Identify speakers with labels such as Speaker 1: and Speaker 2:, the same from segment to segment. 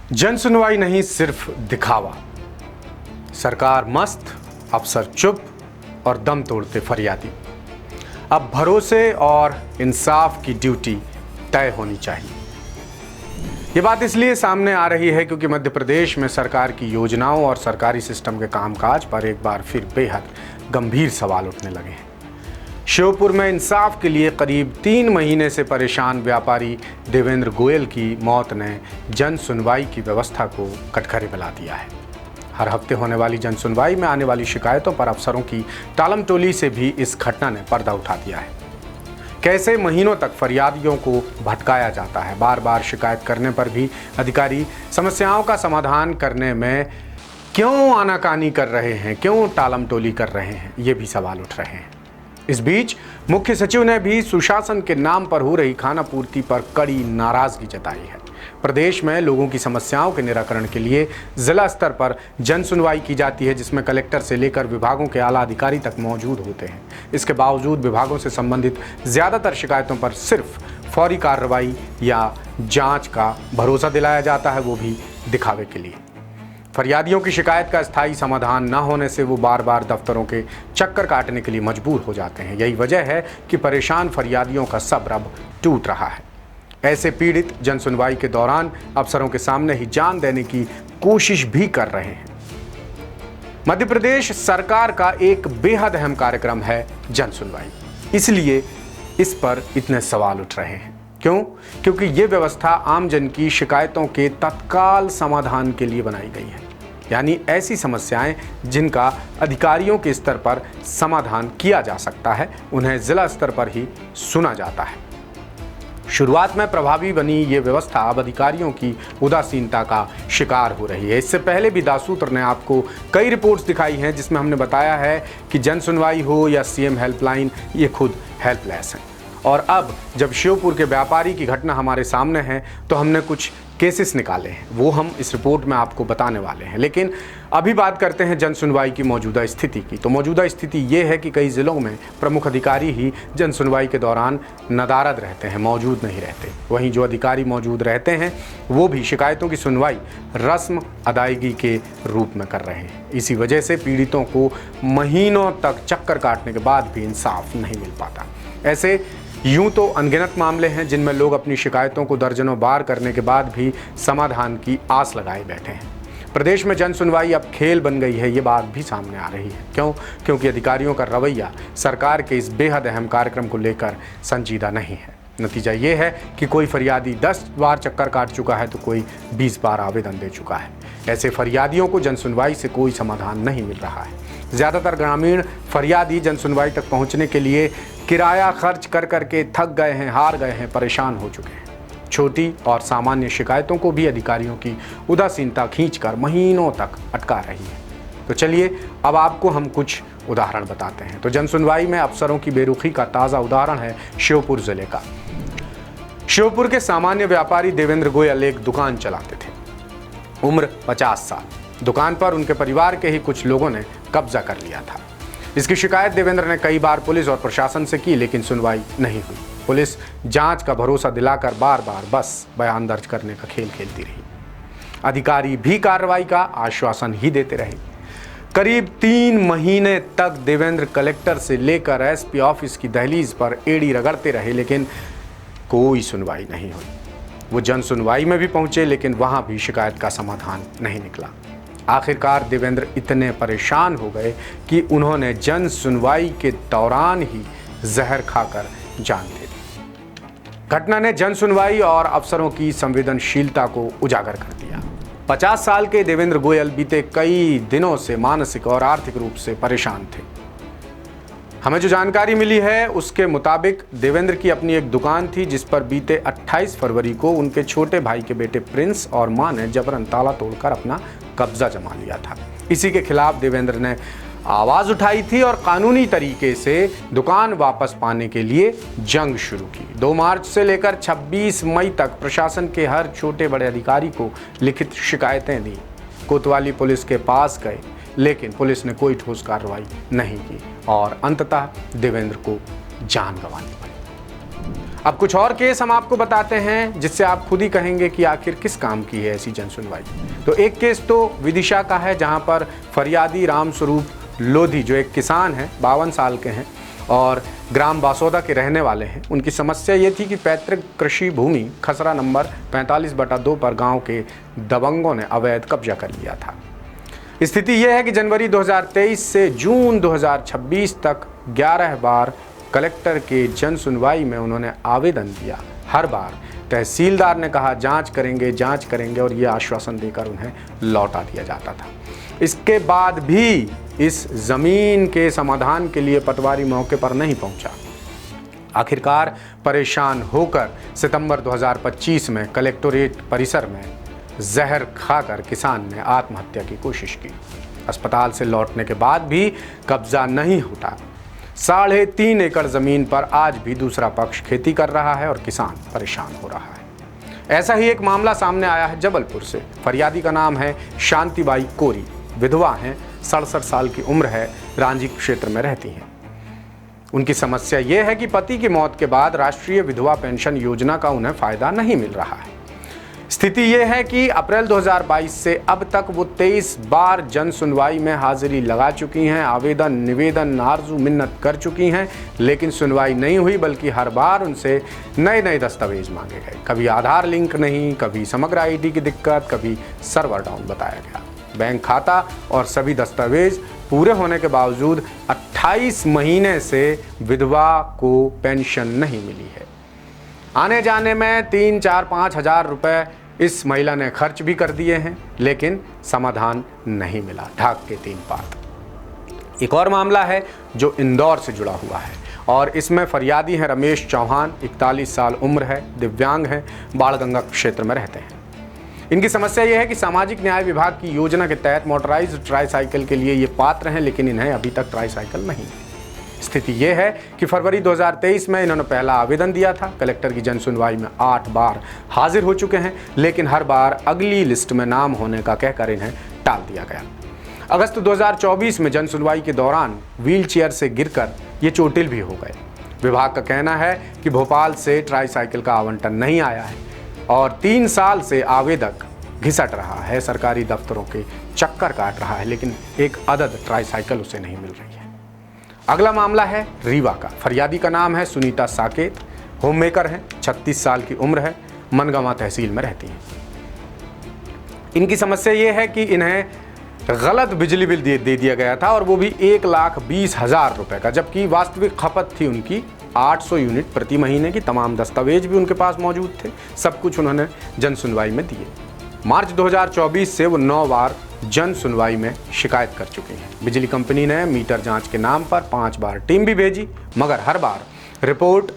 Speaker 1: जन सुनवाई नहीं, सिर्फ दिखावा। सरकार मस्त, अफसर चुप और दम तोड़ते फरियादी। अब भरोसे और इंसाफ की ड्यूटी तय होनी चाहिए। ये बात इसलिए सामने आ रही है क्योंकि मध्य प्रदेश में सरकार की योजनाओं और सरकारी सिस्टम के कामकाज पर एक बार फिर बेहद गंभीर सवाल उठने लगे हैं। श्योपुर में इंसाफ के लिए करीब 3 महीने से परेशान व्यापारी देवेंद्र गोयल की मौत ने जन सुनवाई की व्यवस्था को कटघरे में ला दिया है। हर हफ्ते होने वाली जन सुनवाई में आने वाली शिकायतों पर अफसरों की टालम टोली से भी इस घटना ने पर्दा उठा दिया है। कैसे महीनों तक फरियादियों को भटकाया जाता है, बार बार शिकायत करने पर भी अधिकारी समस्याओं का समाधान करने में क्यों आनाकानी कर रहे हैं, क्यों टालम टोली कर रहे हैं, ये भी सवाल उठ रहे हैं। इस बीच मुख्य सचिव ने भी सुशासन के नाम पर हो रही खानापूर्ति पर कड़ी नाराजगी जताई है। प्रदेश में लोगों की समस्याओं के निराकरण के लिए जिला स्तर पर जन सुनवाई की जाती है, जिसमें कलेक्टर से लेकर विभागों के आला अधिकारी तक मौजूद होते हैं। इसके बावजूद विभागों से संबंधित ज्यादातर शिकायतों पर सिर्फ फौरी कार्रवाई या जांच का भरोसा दिलाया जाता है, वो भी दिखावे के लिए। फरियादियों की शिकायत का स्थायी समाधान न होने से वो बार बार दफ्तरों के चक्कर काटने के लिए मजबूर हो जाते हैं। यही वजह है कि परेशान फरियादियों का सब्र अब टूट रहा है। ऐसे पीड़ित जन सुनवाई के दौरान अफसरों के सामने ही जान देने की कोशिश भी कर रहे हैं। मध्य प्रदेश सरकार का एक बेहद अहम कार्यक्रम है जन सुनवाई, इसलिए इस पर इतने सवाल उठ रहे हैं। क्यों? क्योंकि ये व्यवस्था आमजन की शिकायतों के तत्काल समाधान के लिए बनाई गई है, यानी ऐसी समस्याएं जिनका अधिकारियों के स्तर पर समाधान किया जा सकता है, उन्हें जिला स्तर पर ही सुना जाता है। शुरुआत में प्रभावी बनी ये व्यवस्था अब अधिकारियों की उदासीनता का शिकार हो रही है। इससे पहले भी दासूत्र ने आपको कई रिपोर्ट्स दिखाई हैं जिसमें हमने बताया है कि जन सुनवाई हो या सीएम हेल्पलाइन, ये खुद हेल्पलेस हैं। और अब जब श्योपुर के व्यापारी की घटना हमारे सामने है तो हमने कुछ केसेस निकाले हैं, वो हम इस रिपोर्ट में आपको बताने वाले हैं। लेकिन अभी बात करते हैं जन सुनवाई की मौजूदा स्थिति की। तो मौजूदा स्थिति ये है कि कई जिलों में प्रमुख अधिकारी ही जन सुनवाई के दौरान नदारद रहते हैं, मौजूद नहीं रहते। वहीं जो अधिकारी मौजूद रहते हैं वो भी शिकायतों की सुनवाई रस्म अदायगी के रूप में कर रहे हैं। इसी वजह से पीड़ितों को महीनों तक चक्कर काटने के बाद भी इंसाफ नहीं मिल पाता। ऐसे यूं तो अनगिनत मामले हैं जिनमें लोग अपनी शिकायतों को दर्जनों बार करने के बाद भी समाधान की आस लगाए बैठे हैं। प्रदेश में जन सुनवाई अब खेल बन गई है, ये बात भी सामने आ रही है। क्यों? क्योंकि अधिकारियों का रवैया सरकार के इस बेहद अहम कार्यक्रम को लेकर संजीदा नहीं है। नतीजा ये है कि कोई फरियादी 10 बार चक्कर काट चुका है तो कोई 20 बार आवेदन दे चुका है। ऐसे फरियादियों को जन सुनवाई से कोई समाधान नहीं मिल रहा है। ज़्यादातर ग्रामीण फरियादी जन सुनवाई तक पहुंचने के लिए किराया खर्च कर करके थक गए हैं, हार गए हैं, परेशान हो चुके हैं। छोटी और सामान्य शिकायतों को भी अधिकारियों की उदासीनता खींचकर महीनों तक अटका रही है। तो चलिए अब आपको हम कुछ उदाहरण बताते हैं। तो जन सुनवाई में अफसरों की बेरुखी का ताज़ा उदाहरण है श्योपुर जिले का। श्योपुर के सामान्य व्यापारी देवेंद्र गोयल एक दुकान चलाते थे। उम्र 50 साल। दुकान पर उनके परिवार के ही कुछ लोगों ने कब्जा कर लिया था। इसकी शिकायत देवेंद्र ने कई बार पुलिस और प्रशासन से की, लेकिन सुनवाई नहीं हुई। पुलिस जांच का भरोसा दिलाकर बार बार बस बयान दर्ज करने का खेल खेलती रही। अधिकारी भी कार्रवाई का आश्वासन ही देते रहे। करीब 3 महीने तक देवेंद्र कलेक्टर से लेकर एसपी ऑफिस की दहलीज पर एड़ी रगड़ते रहे, लेकिन कोई सुनवाई नहीं हुई। वो जन सुनवाई में भी पहुंचे, लेकिन वहां भी शिकायत का समाधान नहीं निकला। आखिरकार देवेंद्र इतने परेशान हो गए कि उन्होंने जन सुनवाई के दौरान ही जहर खाकर जान दे दी। घटना ने जन सुनवाई और अफसरों की संवेदनशीलता को उजागर कर दिया। 50 साल के देवेंद्र गोयल बीते कई दिनों से मानसिक और आर्थिक रूप से परेशान थे। हमें जो जानकारी मिली है उसके मुताबिक देवेंद्र की अपनी एक दुकान थी जिस पर बीते 28 फरवरी को उनके छोटे भाई के बेटे प्रिंस और मां ने जबरन ताला तोड़कर अपना कब्जा जमा लिया था। इसी के खिलाफ देवेंद्र ने आवाज उठाई थी और कानूनी तरीके से दुकान वापस पाने के लिए जंग शुरू की। 2 मार्च से लेकर 26 मई तक प्रशासन के हर छोटे बड़े अधिकारी को लिखित शिकायतें दी। कोतवाली पुलिस के पास गए, लेकिन पुलिस ने कोई ठोस कार्रवाई नहीं की और अंततः देवेंद्र को जान गंवानी पड़ी। अब कुछ और केस हम आपको बताते हैं जिससे आप खुद ही कहेंगे कि आखिर किस काम की है ऐसी जन सुनवाई। तो एक केस तो विदिशा का है, जहां पर फरियादी रामस्वरूप लोधी, जो एक किसान हैं, 52 साल के हैं और ग्राम बासोदा के रहने वाले हैं। उनकी समस्या ये थी कि पैतृक कृषि भूमि खसरा नंबर 45/2 पर गांव के दबंगों ने अवैध कब्जा कर लिया था। स्थिति यह है कि जनवरी 2023 से जून 2026 तक 11 बार कलेक्टर के जन सुनवाई में उन्होंने आवेदन दिया। हर बार तहसीलदार ने कहा जांच करेंगे और ये आश्वासन देकर उन्हें लौटा दिया जाता था। इसके बाद भी इस जमीन के समाधान के लिए पटवारी मौके पर नहीं पहुंचा। आखिरकार परेशान होकर सितंबर 2025 में कलेक्टोरेट परिसर में जहर खाकर किसान ने आत्महत्या की कोशिश की। अस्पताल से लौटने के बाद भी कब्जा नहीं हटा। 3.5 एकड़ जमीन पर आज भी दूसरा पक्ष खेती कर रहा है और किसान परेशान हो रहा है। ऐसा ही एक मामला सामने आया है जबलपुर से। फरियादी का नाम है शांतिबाई कोरी, विधवा हैं, 67 साल की उम्र है, रांझी क्षेत्र में रहती हैं। उनकी समस्या ये है कि पति की मौत के बाद राष्ट्रीय विधवा पेंशन योजना का उन्हें फायदा नहीं मिल रहा है। स्थिति यह है कि अप्रैल 2022 से अब तक वो 23 बार जन सुनवाई में हाजिरी लगा चुकी हैं, आवेदन, निवेदन, आरजू मिन्नत कर चुकी हैं, लेकिन सुनवाई नहीं हुई, बल्कि हर बार उनसे नए दस्तावेज मांगे गए। कभी आधार लिंक नहीं, कभी समग्र आईडी की दिक्कत, कभी सर्वर डाउन बताया गया। बैंक खाता और सभी दस्तावेज पूरे होने के बावजूद 28 महीने से विधवा को पेंशन नहीं मिली है। आने जाने में 3, 4, 5 हज़ार रुपये इस महिला ने खर्च भी कर दिए हैं, लेकिन समाधान नहीं मिला। ढाक के 3 पात। एक और मामला है जो इंदौर से जुड़ा हुआ है और इसमें फरियादी हैं रमेश चौहान, 41 साल उम्र है, दिव्यांग हैं, बाणगंगा क्षेत्र में रहते हैं। इनकी समस्या यह है कि सामाजिक न्याय विभाग की योजना के तहत मोटराइज्ड ट्राईसाइकिल के लिए ये पात्र हैं, लेकिन इन्हें अभी तक ट्राईसाइकिल नहीं है। स्थिति यह है कि फरवरी 2023 में इन्होंने पहला आवेदन दिया था। कलेक्टर की जन सुनवाई में 8 बार हाजिर हो चुके हैं, लेकिन हर बार अगली लिस्ट में नाम होने का कहकर इन्हें टाल दिया गया। अगस्त 2024 में जन सुनवाई के दौरान व्हील चेयर से गिरकर ये चोटिल भी हो गए। विभाग का कहना है कि भोपाल से ट्राईसाइकिल का आवंटन नहीं आया है और 3 साल से आवेदक घिसट रहा है, सरकारी दफ्तरों के चक्कर काट रहा है, लेकिन एक अदद ट्राईसाइकिल उसे नहीं मिल रही है। अगला मामला है रीवा का। फरियादी का नाम है सुनीता साकेत, होममेकर हैं, 36 साल की उम्र है, मनगांव तहसील में रहती हैं। इनकी समस्या ये है कि इन्हें गलत बिजली बिल दे दिया गया था और वो भी 1,20,000 रुपये का, जबकि वास्तविक खपत थी उनकी 800 यूनिट प्रति महीने की। तमाम दस्तावेज भी उनके पास मौजूद थे, सब कुछ उन्होंने जन सुनवाई में दिए। मार्च 2024 से वो 9 बार जन सुनवाई में शिकायत कर चुके हैं। बिजली कंपनी ने मीटर जांच के नाम पर 5 बार टीम भी भेजी, मगर हर बार रिपोर्ट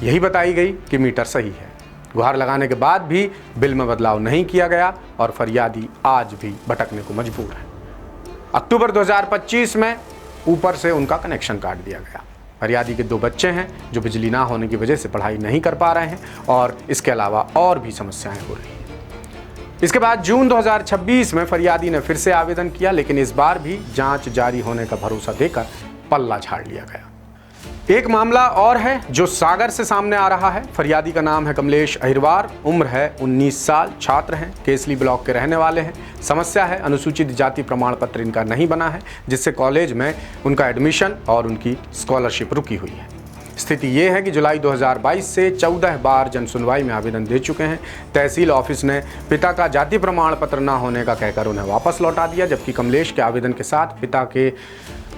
Speaker 1: यही बताई गई कि मीटर सही है। गुहार लगाने के बाद भी बिल में बदलाव नहीं किया गया और फरियादी आज भी भटकने को मजबूर है। अक्टूबर 2025 में ऊपर से उनका कनेक्शन काट दिया गया। फरियादी के 2 बच्चे हैं जो बिजली ना होने की वजह से पढ़ाई नहीं कर पा रहे हैं और इसके अलावा और भी समस्याएं हो रही हैं। इसके बाद जून 2026 में फरियादी ने फिर से आवेदन किया, लेकिन इस बार भी जांच जारी होने का भरोसा देकर पल्ला झाड़ लिया गया। एक मामला और है जो सागर से सामने आ रहा है। फरियादी का नाम है कमलेश अहिरवार, उम्र है 19 साल, छात्र हैं, केसली ब्लॉक के रहने वाले हैं। समस्या है अनुसूचित जाति प्रमाण पत्र इनका नहीं बना है, जिससे कॉलेज में उनका एडमिशन और उनकी स्कॉलरशिप रुकी हुई है। स्थिति ये है कि जुलाई 2022 से 14 बार जन सुनवाई में आवेदन दे चुके हैं। तहसील ऑफिस ने पिता का जाति प्रमाण पत्र न होने का कहकर उन्हें वापस लौटा दिया, जबकि कमलेश के आवेदन के साथ पिता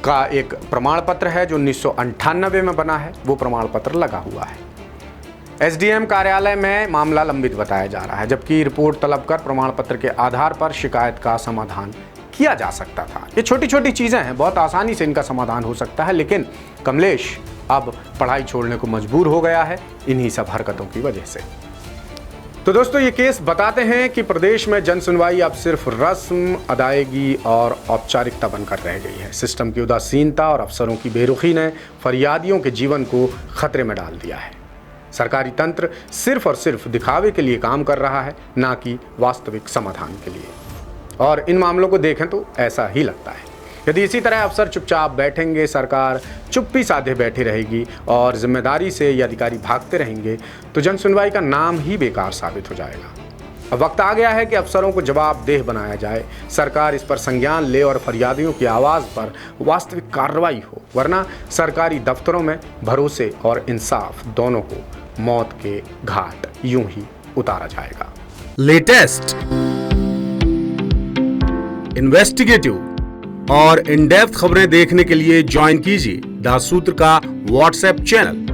Speaker 1: का एक प्रमाण पत्र है जो 1998 में बना है, वो प्रमाण पत्र लगा हुआ है। एसडीएम कार्यालय में मामला लंबित बताया जा रहा है, जबकि रिपोर्ट तलब कर प्रमाण पत्र के आधार पर शिकायत का समाधान किया जा सकता था। ये छोटी छोटी चीज़ें हैं, बहुत आसानी से इनका समाधान हो सकता है, लेकिन कमलेश अब पढ़ाई छोड़ने को मजबूर हो गया है इन्हीं सब हरकतों की वजह से। तो दोस्तों, ये केस बताते हैं कि प्रदेश में जन सुनवाई अब सिर्फ रस्म, अदायगी और औपचारिकता बनकर रह गई है। सिस्टम की उदासीनता और अफसरों की बेरुखी ने फरियादियों के जीवन को खतरे में डाल दिया है। सरकारी तंत्र सिर्फ और सिर्फ दिखावे के लिए काम कर रहा है, ना कि वास्तविक समाधान के लिए। और इन मामलों को देखें तो ऐसा ही लगता है। यदि इसी तरह अफसर चुपचाप बैठेंगे, सरकार चुप्पी साधे बैठी रहेगी और जिम्मेदारी से ये अधिकारी भागते रहेंगे तो जन सुनवाई का नाम ही बेकार साबित हो जाएगा। अब वक्त आ गया है कि अफसरों को जवाबदेह बनाया जाए, सरकार इस पर संज्ञान ले और फरियादियों की आवाज़ पर वास्तविक कार्रवाई हो, वरना सरकारी दफ्तरों में भरोसे और इंसाफ दोनों को मौत के घाट यूं ही उतारा जाएगा।
Speaker 2: लेटेस्ट, इन्वेस्टिगेटिव और इन डेप्थ खबरें देखने के लिए ज्वाइन कीजिए द सूत्र का व्हाट्सएप चैनल,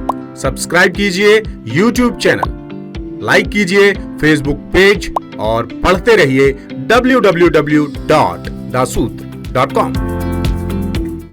Speaker 2: सब्सक्राइब कीजिए यूट्यूब चैनल, लाइक कीजिए फेसबुक पेज और पढ़ते रहिए www.daसूत्र.com।